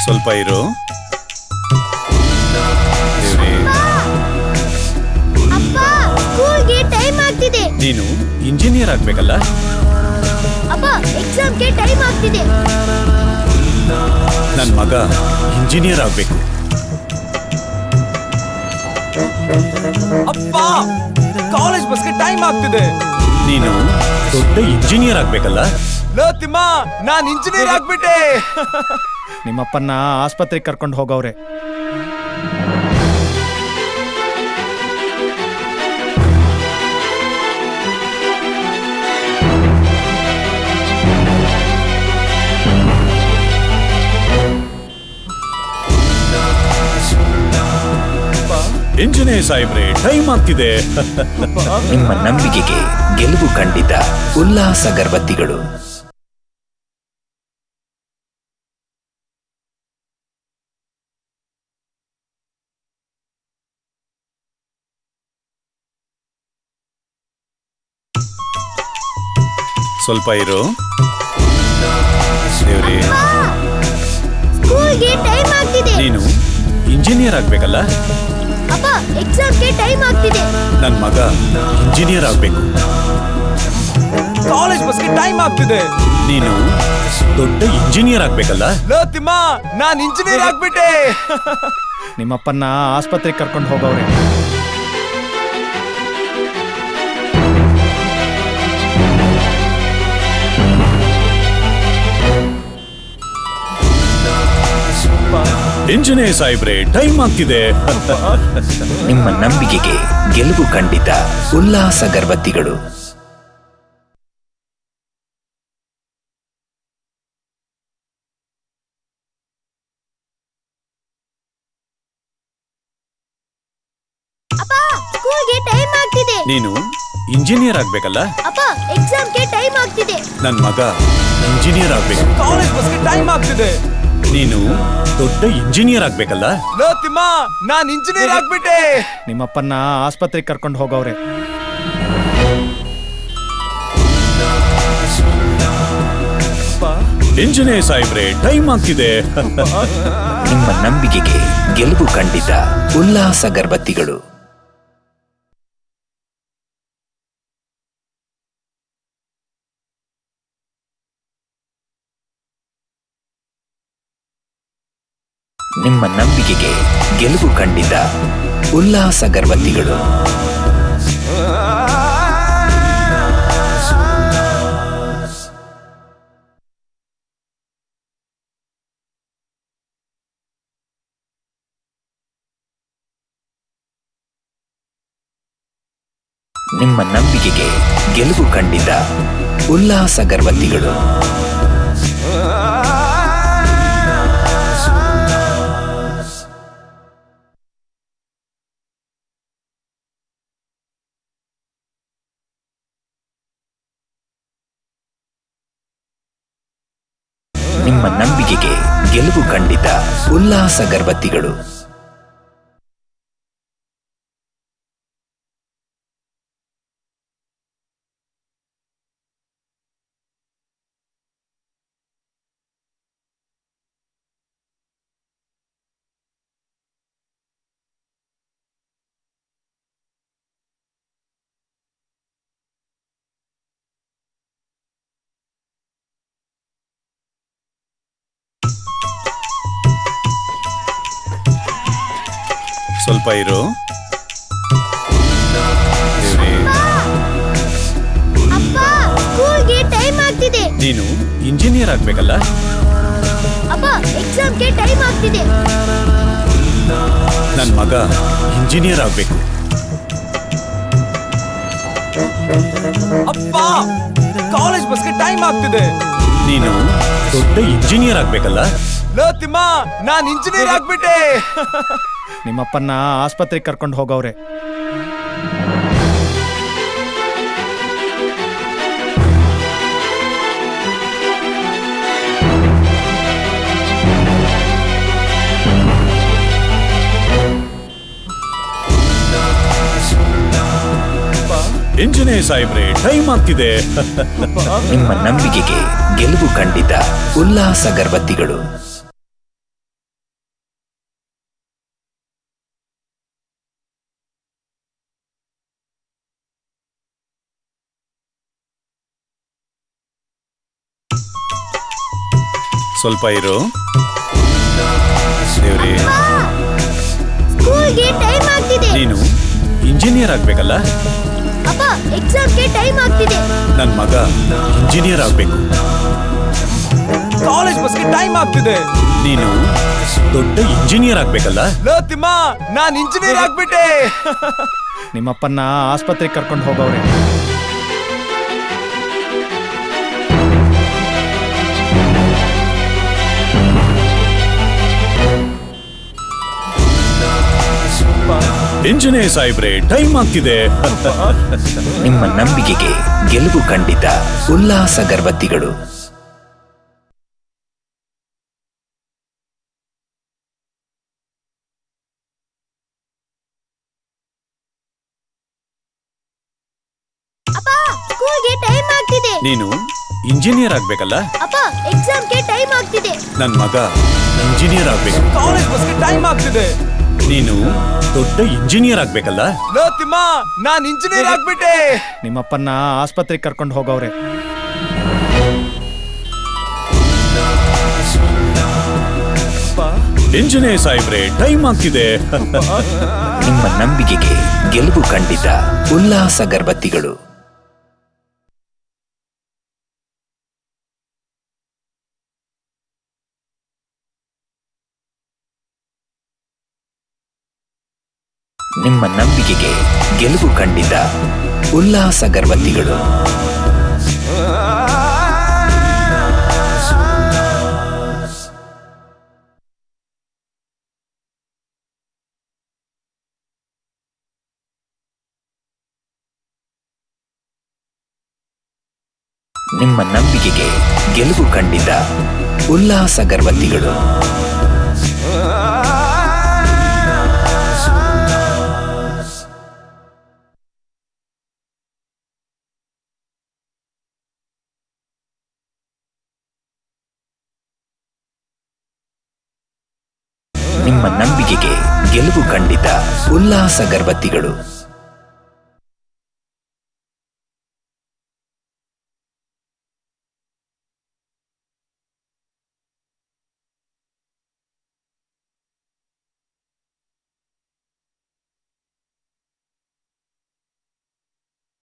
ಸ್ವಲ್ಪ ಇರು. ಸ್ಕೂಲ್ಗೆ ಟೈಮ್ ಆಗ್ತಿದೆ. ನೀನು ಇಂಜಿನಿಯರ್ ಆಗ್ಬೇಕಲ್ಲ? ಅಪ್ಪ ಎಕ್ಸಾಮ್ಗೆ ಟೈಮ್ ಆಗ್ತಿದೆ. ನನ್ನ ಮಗ ಇಂಜಿನಿಯರ್ ಆಗ್ಬೇಕು. ಅಪ್ಪ ಕಾಲೇಜ್ ಬಸ್ಗೆ ಟೈಮ್ ಆಗ್ತಿದೆ. ನೀನು ದೊಡ್ಡ ಇಂಜಿನಿಯರ್ ಆಗ್ಬೇಕಲ್ಲ? ಲೋ ತಿಮ್ಮ, ನಾನ್ ಇಂಜಿನಿಯರ್ ಆಗ್ಬಿಟ್ಟೆ. ನಿಮ್ಮಪ್ಪನ್ನ ಆಸ್ಪತ್ರೆಗೆ ಕರ್ಕೊಂಡು ಹೋಗವ್ರೆ. ಇಂಜಿನಿಯರ್ ಸಾಹೇಬ್ರೆ, ಟೈಮ್ ಆಗ್ತಿದೆ. ನಿಮ್ಮ ನಂಬಿಕೆಗೆ ಗೆಲುವು ಖಂಡಿತ. ಉಲ್ಲಾಸ ಅಗರಬತ್ತಿಗಳು. ಸ್ವಲ್ಪ ಇರು. ದೇವ್ರಿ, ಸ್ಕೂಲ್ಗೆ ಟೈಮ್ ಆಗ್ತಿದೆ. ನೀನು ಇಂಜಿನಿಯರ್ ಆಗ್ಬೇಕಲ್ಲ? ಅಪ್ಪ ಎಕ್ಸಾಮ್ಗೆ ಟೈಮ್ ಆಗ್ತಿದೆ. ನನ್ನ ಮಗ ಇಂಜಿನಿಯರ್ ಆಗ್ಬೇಕು. ಕಾಲೇಜ್ ಬಸ್ಗೆ ಟೈಮ್ ಆಗ್ತಿದೆ. ನೀನು ದೊಡ್ಡ ಇಂಜಿನಿಯರ್ ಆಗ್ಬೇಕಲ್ಲ? ಲೋ ತಿಮ್ಮ, ನಾನ್ ಇಂಜಿನಿಯರ್ ಆಗ್ಬಿಟ್ಟೆ. ನಿಮ್ಮಪ್ಪನ್ನ ಆಸ್ಪತ್ರೆಗೆ ಕರ್ಕೊಂಡು ಹೋಗವ್ರೆ. ಇಂಜಿನಿಯರ್ ಸಾಹೇಬ್ರೆ, ಟೈಮ್ ಆಗ್ತಿದೆ. ನಿಮ್ಮ ನಂಬಿಕೆಗೆ ಗೆಲುವು ಖಂಡಿತ. ಉಲ್ಲಾಸ ಅಗರಬತ್ತಿಗಳು. ಅಪ್ಪ ಸ್ಕೂಲ್ಗೆ ಟೈಮ್ ಆಗ್ತಿದೆ. ನೀನು ಇಂಜಿನಿಯರ್ ಆಗ್ಬೇಕಲ್ಲ? ಅಪ್ಪ ಎಕ್ಸಾಮ್ಗೆ ಟೈಮ್ ಆಗ್ತಿದೆ. ನನ್ನ ಮಗ ಇಂಜಿನಿಯರ್ ಆಗ್ಬೇಕು. ಕಾಲೇಜ್ ಬಸ್ಗೆ ಟೈಮ್ ಆಗ್ತಿದೆ. ನೀನು ದೊಡ್ಡ ಇಂಜಿನಿಯರ್ ಆಗ್ಬೇಕಲ್ಲ? ಲೋ ತಿಮ್ಮ, ನಾನ್ ಇಂಜಿನಿಯರ್ ಆಗ್ಬಿಟ್ಟೆ. ನಿಮ್ಮಪ್ಪನ್ನ ಆಸ್ಪತ್ರೆಗೆ ಕರ್ಕೊಂಡು ಹೋಗವ್ರೆ. ಇಂಜಿನಿಯರ್ ಸಾಹೇಬ್ರೆ, ಟೈಮ್ ಆಗ್ತಿದೆ. ನಿಮ್ಮ ನಂಬಿಕೆಗೆ ಗೆಲುವು ಖಂಡಿತ. ಉಲ್ಲಾಸ ಅಗರಬತ್ತಿಗಳು. ನಿಮ್ಮ ನಂಬಿಕೆಗೆ ಗೆಲುವು ಖಂಡಿತ. ಉಲ್ಲಾಸ ಅಗರಬತ್ತಿಗಳು. ನಿಮ್ಮ ನಂಬಿಕೆಗೆ ಗೆಲುವು ಖಂಡಿತ. ಉಲ್ಲಾಸ ಅಗರಬತ್ತಿಗಳು. ನಿಮ್ಮ ನಂಬಿಕೆಗೆ ಗೆಲುವು ಖಂಡಿತ. ಉಲ್ಲಾಸ ಅಗರಬತ್ತಿಗಳು. ಸ್ವಲ್ಪ ಇರು. ದೇವ್ರಿ, ಅಪ್ಪ ಸ್ಕೂಲ್ಗೆ ಟೈಮ್ ಆಗ್ತಿದೆ. ನೀನು ಇಂಜಿನಿಯರ್ ಆಗ್ಬೇಕಲ್ಲ? ಅಪ್ಪ ಎಕ್ಸಾಮ್ಗೆ ಟೈಮ್ ಆಗ್ತಿದೆ. ನನ್ನ ಮಗ ಇಂಜಿನಿಯರ್ ಆಗ್ಬೇಕು. ಅಪ್ಪ ಕಾಲೇಜ್ ಬಸ್ಗೆ ಟೈಮ್ ಆಗ್ತಿದೆ. ನೀನು ದೊಡ್ಡ ಇಂಜಿನಿಯರ್ ಆಗ್ಬೇಕಲ್ಲ? ಲೋ ತಿಮ್ಮ, ನಾನ್ ಇಂಜಿನಿಯರ್ ಆಗ್ಬಿಟ್ಟೆ. ನಿಮ್ಮಪ್ಪನ್ನ ಆಸ್ಪತ್ರೆಗೆ ಕರ್ಕೊಂಡು ಹೋಗವ್ರೆ. ಇಂಜಿನಿಯರ್ ಸಾಹೇಬ್ರೆ, ಟೈಮ್ ಆಗ್ತಿದೆ. ನಿಮ್ಮ ನಂಬಿಕೆಗೆ ಗೆಲುವು ಖಂಡಿತ. ಉಲ್ಲಾಸ ಅಗರಬತ್ತಿಗಳು. ಸ್ವಲ್ಪ ಇರು ದೇವ್ರಿ. ಸ್ಕೂಲ್ಗೆ ಟೈಮ್ ಆಗ್ತಿದೆ. ನೀನು ಇಂಜಿನಿಯರ್ ಆಗ್ಬೇಕಲ್ಲ? ಅಪ್ಪ ಎಕ್ಸಾಮ್ಗೆ ಟೈಮ್ ಆಗ್ತಿದೆ. ನನ್ ಮಗ ಇಂಜಿನಿಯರ್ ಆಗ್ಬೇಕು. ಕಾಲೇಜ್ ಬಸ್ಗೆ ಟೈಮ್ ಆಗ್ತಿದೆ. ನೀನು ದೊಡ್ಡ ಇಂಜಿನಿಯರ್ ಆಗ್ಬೇಕಲ್ಲ? ಲೋ ತಿಮ್ಮ, ನಾನ್ ಇಂಜಿನಿಯರ್ ಆಗ್ಬಿಟ್ಟೆ. ನಿಮ್ಮಪ್ಪನ್ನ ಆಸ್ಪತ್ರೆಗೆ ಕರ್ಕೊಂಡು ಹೋಗವ್ರೆ. ಇಂಜಿನಿಯರ್ ಸಾಹೇಬ್ರೆ, ಟೈಮ್ ಆಗ್ತಿದೆ. ನಿಮ್ಮ ನಂಬಿಕೆಗೆ ಗೆಲುವು ಖಂಡಿತ. ಉಲ್ಲಾಸ ಅಗರಬತ್ತಿಗಳು. ಅಪ್ಪ ಸ್ಕೂಲ್ಗೆ ಟೈಮ್ ಆಗ್ತಿದೆ. ನೀನು ಇಂಜಿನಿಯರ್ ಆಗ್ಬೇಕಲ್ಲ? ಅಪ್ಪ ಎಕ್ಸಾಮ್ಗೆ ಟೈಮ್ ಆಗ್ತಿದೆ. ನನ್ ಮಗ ಇಂಜಿನಿಯರ್ ಆಗ್ಬೇಕು. ಕಾಲೇಜ್ ಬಸ್ಗೆ ಟೈಮ್ ಆಗ್ತಿದೆ. ನೀನು ದೊಡ್ಡ ಇಂಜಿನಿಯರ್ ಆಗ್ಬೇಕಲ್ಲ? ಲೋ ತಿಮ್ಮ, ನಾನ್ ಇಂಜಿನಿಯರ್ ಆಗ್ಬಿಟ್ಟೆ. ನಿಮ್ಮಪ್ಪನ್ನ ಆಸ್ಪತ್ರೆಗೆ ಕರ್ಕೊಂಡು ಹೋಗವ್ರೆ. ಇಂಜಿನಿಯರ್ ಸಾಹೇಬ್ರೆ, ಟೈಮ್ ಆಗ್ತಿದೆ. ನಿಮ್ಮ ನಂಬಿಕೆಗೆ ಗೆಲುವು ಖಂಡಿತ. ಉಲ್ಲಾಸ ಅಗರಬತ್ತಿಗಳು. ನಿಮ್ಮ ನಂಬಿಕೆಗೆ ಗೆಲುವು ಖಂಡಿತ. ಉಲ್ಲಾಸ ಅಗರಬತ್ತಿಗಳು. ನಿಮ್ಮ ನಂಬಿಕೆಗೆ ಗೆಲುವು ಖಂಡಿತ. ಉಲ್ಲಾಸ ಅಗರಬತ್ತಿಗಳು. ನಿಮ್ಮ ನಂಬಿಕೆಗೆ ಗೆಲುವು ಖಂಡಿತ. ಉಲ್ಲಾಸ ಅಗರಬತ್ತಿಗಳು.